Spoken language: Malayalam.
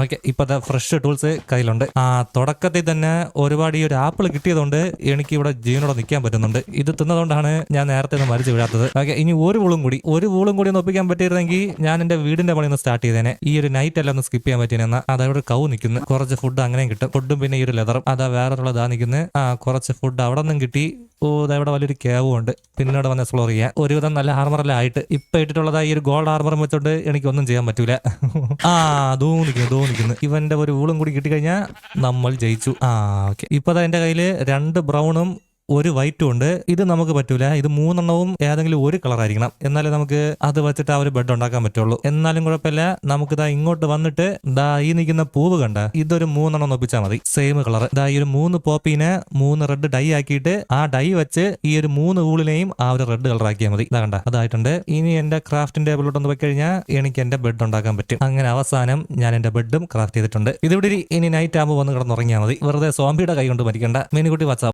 ഓക്കെ, ഇപ്പത്തെ ഫ്രഷ് ടൂൾസ് കയ്യിലുണ്ട്. തുടക്കത്തിൽ തന്നെ ഒരുപാട് ഈ ഒരു ആപ്പിൾ കിട്ടിയതുകൊണ്ട് എനിക്ക് ഇവിടെ ജീവനോടെ നിൽക്കാൻ പറ്റുന്നുണ്ട്. ഇത് തിന്നതുകൊണ്ടാണ് ഞാൻ നേരത്തെ ഒന്ന് മരിച്ചു വീഴാത്തത്. ഓക്കെ, ഇനി ഒരു വൂളും കൂടി ഒന്ന് ഒപ്പിക്കാൻ പറ്റിയിരുന്നെങ്കിൽ ഞാൻ എന്റെ വീടിന്റെ പണി ഒന്ന് സ്റ്റാർട്ട് ചെയ്തേനെ. ഈ ഒരു നൈറ്റ് എല്ലാം ഒന്ന് സ്കിപ്പ് ചെയ്യാൻ പറ്റിയെന്നാ. അതവിടെ കൗ നിൽക്കുന്നു. കുറച്ച് ഫുഡ് അങ്ങനെയും കിട്ടും. ഫുഡും പിന്നെ ഈ ഒരു ലെതറും അതാ വേറെയുള്ളതാ നിൽക്കുന്നത്. കുറച്ച് ഫുഡ് അവിടെ നിന്നും കിട്ടി. ഇവിടെ വലിയൊരു കേവും ഉണ്ട്. പിന്നീട് വന്ന് എക്സ്പ്ലോർ ചെയ്യാം. ഒരുവിധം നല്ല ആർമറെല്ലാം ആയിട്ട് ഇപ്പൊ ഇട്ടിട്ടുള്ളതാ ഈ ഒരു ഗോൾഡ് ആർമറും വെച്ചോണ്ട് എനിക്കൊന്നും ചെയ്യാൻ പറ്റൂല. നിൽക്കുന്നു. ഇവന്റെ ഒരു ഊളും കൂടി കിട്ടിക്കഴിഞ്ഞാൽ നമ്മൾ ജയിച്ചു. ഓക്കെ, ഇപ്പതാ എന്റെ കയ്യില് 2 ബ്രൗണും 1 വൈറ്റും ഉണ്ട്. ഇത് നമുക്ക് പറ്റൂല. ഇത് 3 ഏതെങ്കിലും ഒരു കളർ ആയിരിക്കണം. എന്നാലേ നമുക്ക് അത് വെച്ചിട്ട് ആ ഒരു ബെഡ് ഉണ്ടാക്കാൻ പറ്റുള്ളൂ. എന്നാലും കുഴപ്പമില്ല. നമുക്ക് ഇതാ ഇങ്ങോട്ട് വന്നിട്ട് ഈ നിൽക്കുന്ന പൂവ് കണ്ട ഇതൊരു 3 ഒപ്പിച്ചാൽ മതി. Same colour. ഈ ഒരു 3 പോപ്പീനെ 3 റെഡ് ഡൈ ആക്കിയിട്ട് ആ ഡൈ വെച്ച് ഈ ഒരു 3 ഊളിനെയും ആ ഒരു റെഡ് കളർ ആക്കിയാൽ മതി. ഇതാ കണ്ട, അതായിട്ടുണ്ട്. ഇനി എന്റെ ക്രാഫ്റ്റിംഗ് ടേബിളിലോട്ട് പോയി കഴിഞ്ഞാൽ എനിക്ക് എന്റെ ബെഡ് ഉണ്ടാക്കാൻ പറ്റും. അങ്ങനെ അവസാനം ഞാൻ എന്റെ ബെഡും ക്രാഫ്റ്റ് ചെയ്തിട്ടുണ്ട്. ഇതിവിടെ ഇനി നൈറ്റ് ആകുമ്പോൾ വന്ന് കിടന്നുറങ്ങിയാൽ മതി. വെറുതെ സോംബിയുടെ കൈ കൊണ്ട് മരിക്കണ്ട. മീനുകുട്ടി വാട്സാപ്പ്.